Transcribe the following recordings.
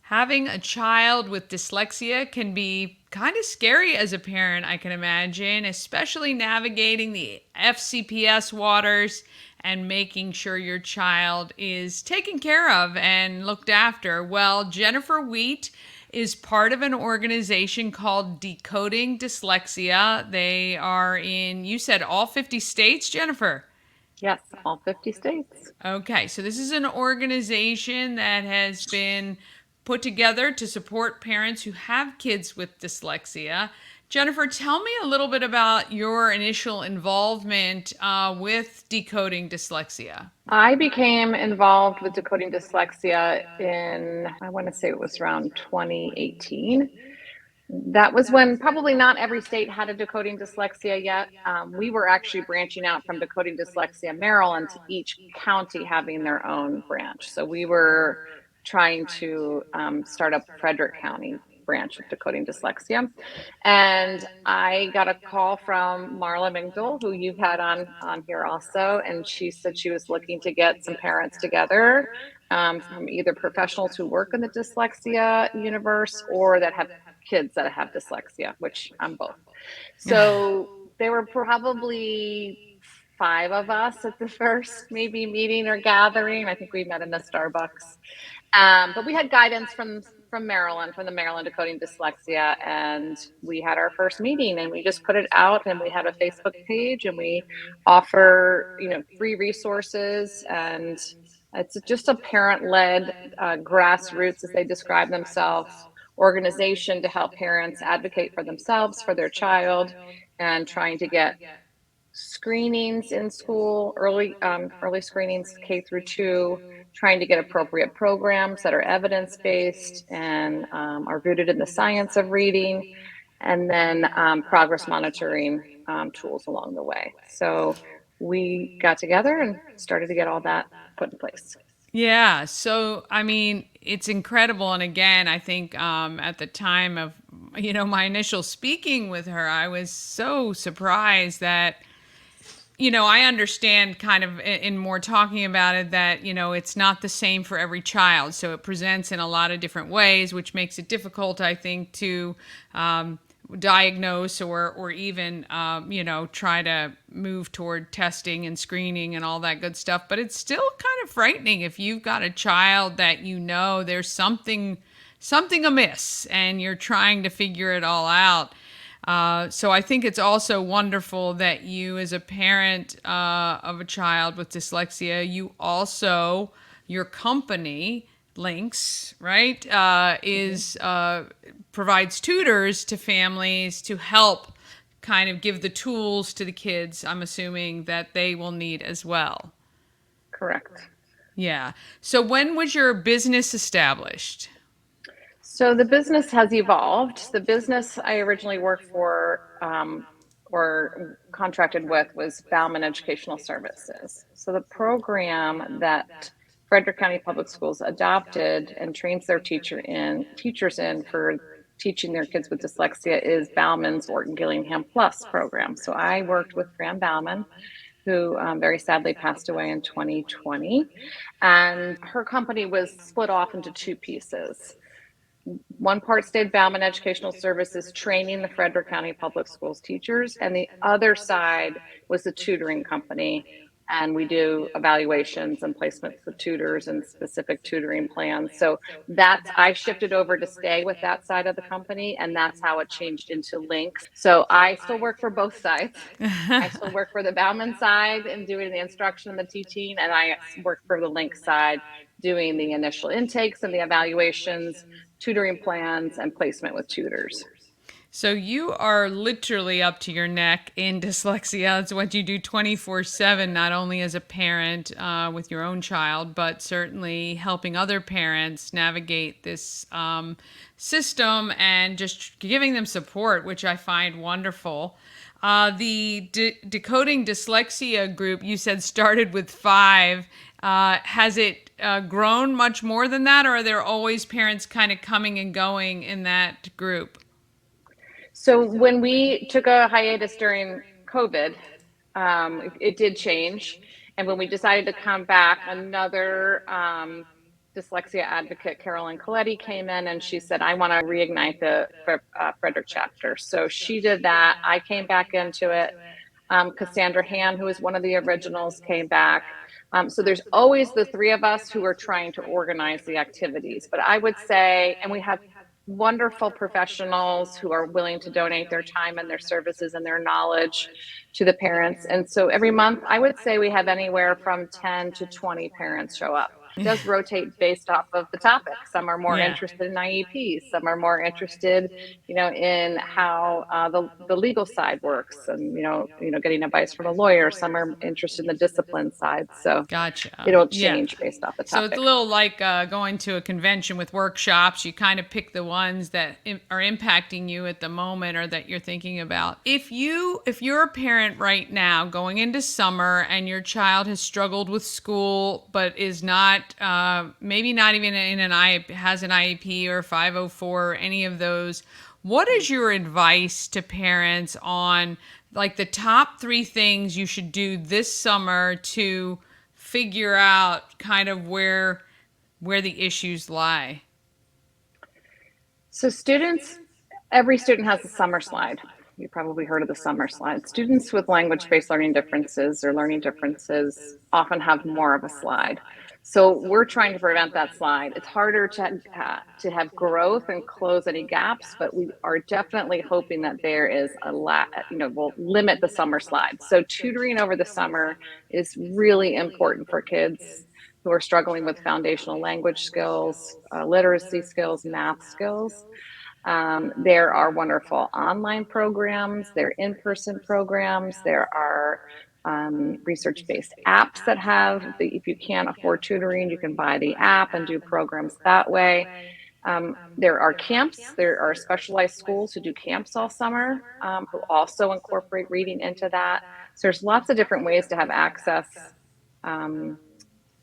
Having a child with dyslexia can be kind of scary as a parent, I can imagine, especially navigating the FCPS waters and making sure your child is taken care of and looked after. Well, Jennifer Wheat is part of an organization called Decoding Dyslexia. They are in, you said, all 50 states, Jennifer? Yes, all 50 states. Okay, so this is an organization that has been put together to support parents who have kids with dyslexia. Jennifer, tell me a little bit about your initial involvement with Decoding Dyslexia. I became involved with decoding dyslexia in, I want to say it was around 2018. That was when probably not every state had a decoding dyslexia yet. We were actually branching out from decoding dyslexia Maryland to each county having their own branch. So we were trying to start up Frederick County branch of decoding dyslexia. And I got a call from Marla Mingdal, who you've had on here also, and she said she was looking to get some parents together from either professionals who work in the dyslexia universe or that have kids that have dyslexia, which I'm both. So there were probably five of us at the first maybe meeting or gathering. I think we met in a Starbucks. But we had guidance from Maryland, from the Maryland Decoding Dyslexia, and we had our first meeting, and we just put it out, and we had a Facebook page, and we offer free resources, and it's just a parent-led grassroots, as they describe themselves, organization to help parents advocate for themselves, for their child, and trying to get screenings in school, early screenings K through 2, trying to get appropriate programs that are evidence-based and are rooted in the science of reading, and then progress monitoring tools along the way. So we got together and started to get all that put in place. Yeah, so I mean, it's incredible. And again, I think at the time of, my initial speaking with her, I was so surprised that I understand kind of in more talking about it that, it's not the same for every child. So it presents in a lot of different ways, which makes it difficult, I think, to diagnose or even, try to move toward testing and screening and all that good stuff. But it's still kind of frightening if you've got a child that there's something amiss and you're trying to figure it all out. So I think it's also wonderful that you, as a parent of a child with dyslexia, your company, Links, right, is provides tutors to families to help kind of give the tools to the kids, I'm assuming, that they will need as well. Correct. Yeah. So when was your business established? So the business has evolved. The business I originally worked for or contracted with was Bauman Educational Services. So the program that Frederick County Public Schools adopted and trains their teachers in for teaching their kids with dyslexia is Bauman's Orton Gillingham Plus program. So I worked with Fran Bauman, who very sadly passed away in 2020, and her company was split off into two pieces. One part stayed Bauman Educational Services, training the Frederick County Public Schools teachers, and the other side was the tutoring company. And we do evaluations and placements of tutors and specific tutoring plans. So I shifted over to stay with that side of the company, and that's how it changed into Links. So I still work for both sides. I still work for the Bauman side and doing the instruction and the teaching, and I work for the Links side doing the initial intakes and the evaluations, tutoring plans, and placement with tutors. So you are literally up to your neck in dyslexia. It's what you do 24/7, not only as a parent with your own child, but certainly helping other parents navigate this system and just giving them support, which I find wonderful. The Decoding Dyslexia group, you said, started with five. Has it grown much more than that, or are there always parents kind of coming and going in that group? So when we took a hiatus during COVID, it did change. And when we decided to come back, another dyslexia advocate Carolyn Coletti came in and she said, I want to reignite the Frederick chapter. So she did that. I came back into it. Cassandra Han, who was one of the originals, came back. So there's always the three of us who are trying to organize the activities. But I would say, and we have wonderful professionals who are willing to donate their time and their services and their knowledge to the parents. And so every month, I would say we have anywhere from 10 to 20 parents show up. It does rotate based off of the topic. Some are more Yeah. interested in IEPs. Some are more interested, in how the legal side works, and getting advice from a lawyer. Some are interested in the discipline side. So Gotcha. it'll Yeah. change based off the So it's a topic. little like going to a convention with workshops. You kind of pick the ones that are impacting you at the moment or that you're thinking about. If you're a parent right now going into summer and your child has struggled with school but is not maybe not even in has an IEP or 504 or any of those, what is your advice to parents on like the top 3 things you should do this summer to figure out kind of where the issues lie? So every student has a summer slide. You probably heard of the summer slide. Students with language-based learning differences or learning differences often have more of a slide. So we're trying to prevent that slide. It's harder to have growth and close any gaps, but we are definitely hoping that there is we'll limit the summer slide. So tutoring over the summer is really important for kids who are struggling with foundational language skills, literacy skills, math skills. There are wonderful online programs, there are in-person programs, there are research-based apps that if you can't afford tutoring, you can buy the app and do programs that way. There are camps, there are specialized schools who do camps all summer, who also incorporate reading into that. So there's lots of different ways to have access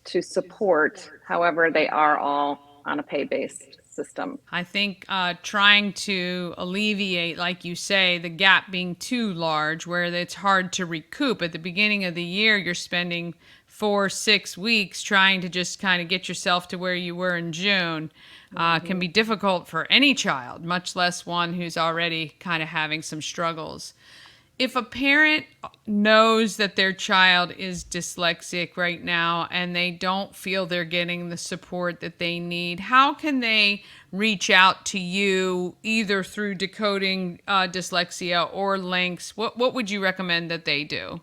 to support. However, they are all on a pay-based system. I think trying to alleviate, like you say, the gap being too large where it's hard to recoup. At the beginning of the year, you're spending 4, 6 weeks trying to just kind of get yourself to where you were in June. Can be difficult for any child, much less one who's already kind of having some struggles. If a parent knows that their child is dyslexic right now and they don't feel they're getting the support that they need, how can they reach out to you either through Decoding Dyslexia or links? What would you recommend that they do?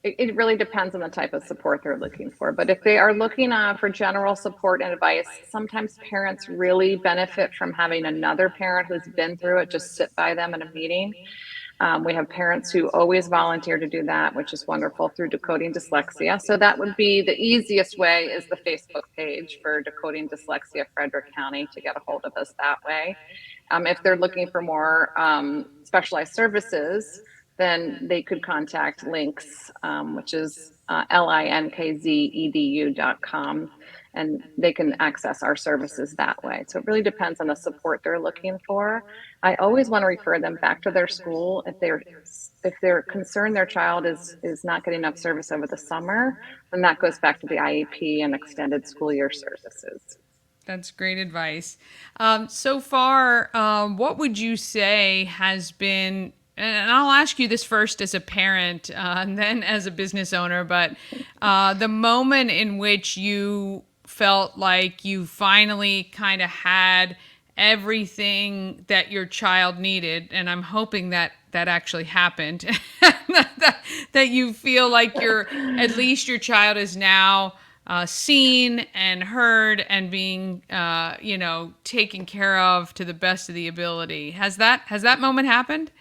It really depends on the type of support they're looking for. But if they are looking for general support and advice, sometimes parents really benefit from having another parent who's been through it just sit by them in a meeting. We have parents who always volunteer to do that, which is wonderful, through Decoding Dyslexia. So that would be the easiest way, is the Facebook page for Decoding Dyslexia Frederick County, to get a hold of us that way. If they're looking for more specialized services, then they could contact Links, which is linkzedu.com, and they can access our services that way. So it really depends on the support they're looking for. I always want to refer them back to their school if they're concerned their child is not getting enough service over the summer. Then that goes back to the IEP and extended school year services. That's great advice. So far, what would you say has been, and I'll ask you this first as a parent and then as a business owner, but the moment in which you felt like you finally kind of had everything that your child needed, and I'm hoping that that actually happened, that you feel like at least your child is now seen and heard and being, taken care of to the best of the ability. Has that moment happened?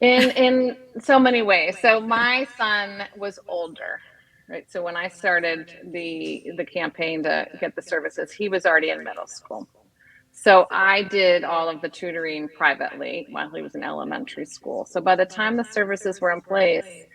In so many ways. So my son was older, right? So when I started the campaign to get the services, he was already in middle school. So I did all of the tutoring privately while he was in elementary school. So by the time the services were in place,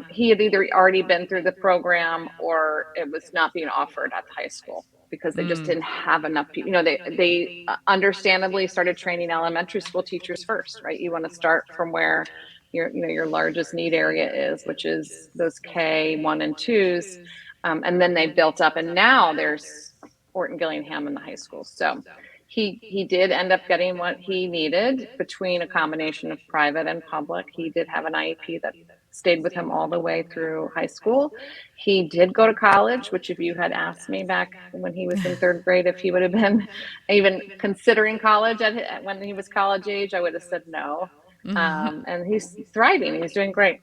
he had either already been through the program or it was not being offered at the high school because they just didn't have enough people. They understandably started training elementary school teachers first, right? You want to start from where your largest need area is, which is those K 1 and 2s. And then they built up, and now there's Orton Gillingham in the high school. So he did end up getting what he needed between a combination of private and public. He did have an IEP that stayed with him all the way through high school. He did go to college, which if you had asked me back when he was in third grade if he would have been even considering college when he was college age, I would have said no. And he's thriving. He's doing great.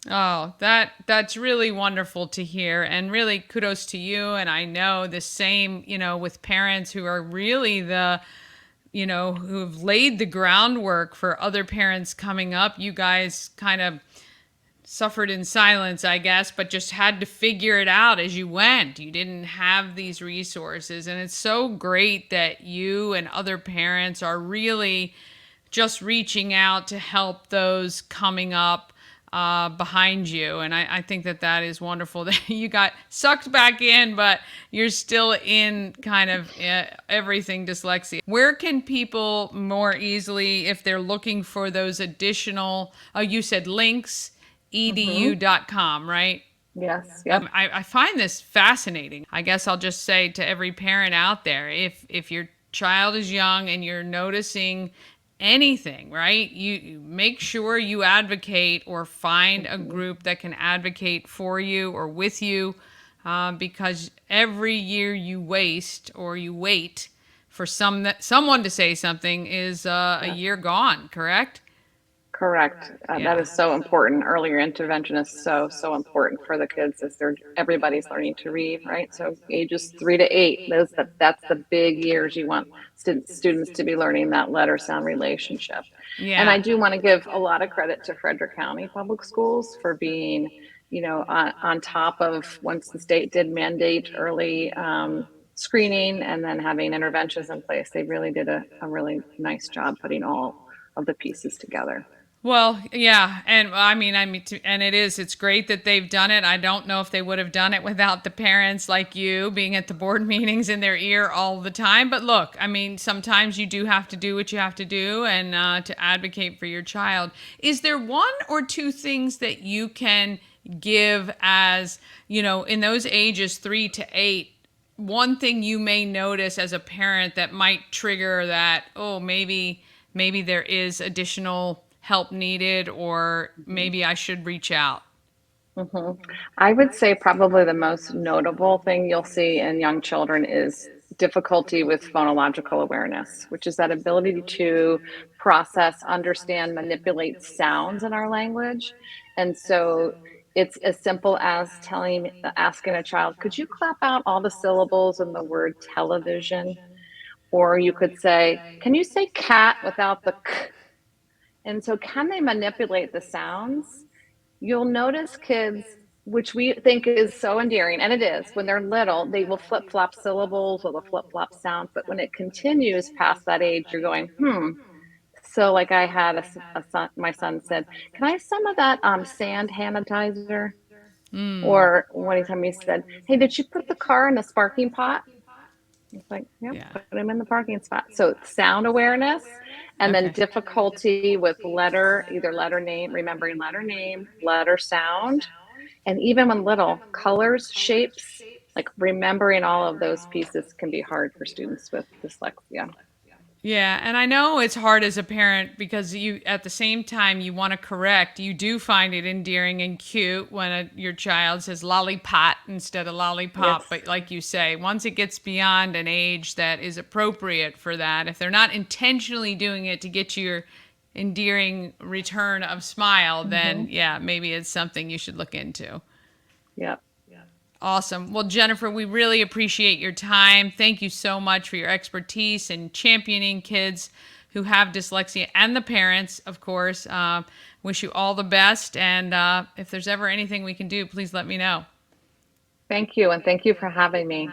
Oh, that's really wonderful to hear, and really kudos to you. And I know the same, with parents who are really who've laid the groundwork for other parents coming up. You guys kind of suffered in silence, I guess, but just had to figure it out as you went. You didn't have these resources, and it's so great that you and other parents are really just reaching out to help those coming up behind you. And I think that is wonderful that you got sucked back in, but you're still in kind of everything dyslexia. Where can people more easily, if they're looking for those additional, you said linksedu.com, right? Yes. Yep. I find this fascinating. I guess I'll just say to every parent out there, if your child is young and you're noticing anything, right? You make sure you advocate or find a group that can advocate for you or with you, because every year you waste or you wait for someone to say something is a year gone, correct? Correct. That is so important. Earlier intervention is so important for the kids as everybody's learning to read, right? So ages 3 to 8, that's the big years you want students to be learning that letter sound relationship. And I do want to give a lot of credit to Frederick County Public Schools for being, on top of, once the state did mandate early screening and then having interventions in place. They really did a really nice job putting all of the pieces together. Well, yeah, and and it's great that they've done it. I don't know if they would have done it without the parents like you being at the board meetings in their ear all the time. But look, sometimes you do have to do what you have to do and to advocate for your child. Is there one or two things that you can give as, in those ages 3 to 8, one thing you may notice as a parent that might trigger that, oh, maybe there is additional help needed, or maybe I should reach out? I would say probably the most notable thing you'll see in young children is difficulty with phonological awareness, which is that ability to process, understand, manipulate sounds in our language. And so it's as simple as asking a child, could you clap out all the syllables in the word television? Or you could say, can you say cat without the k? And so, can they manipulate the sounds? You'll notice kids, which we think is so endearing, and it is, when they're little, they will flip flop syllables or the flip flop sounds. But when it continues past that age, you're going, So, like I had a son, my son said, can I have some of that sand sanitizer? Or one time he said, hey, did you put the car in the sparking pot? It's like, yep, Yeah. put them in the parking spot. So sound awareness, and then difficulty with either letter name, remembering letter name, letter sound, and even when little, colors, shapes, like remembering all of those pieces can be hard for students with dyslexia. Yeah, and I know it's hard as a parent because at the same time, you want to correct. You do find it endearing and cute when your child says lollipop instead of lollipop. Yes. But like you say, once it gets beyond an age that is appropriate for that, if they're not intentionally doing it to get your endearing return of smile, then yeah, maybe it's something you should look into. Yep. Awesome. Well, Jennifer, we really appreciate your time. Thank you so much for your expertise in championing kids who have dyslexia and the parents, of course. Wish you all the best. And if there's ever anything we can do, please let me know. Thank you. And thank you for having me.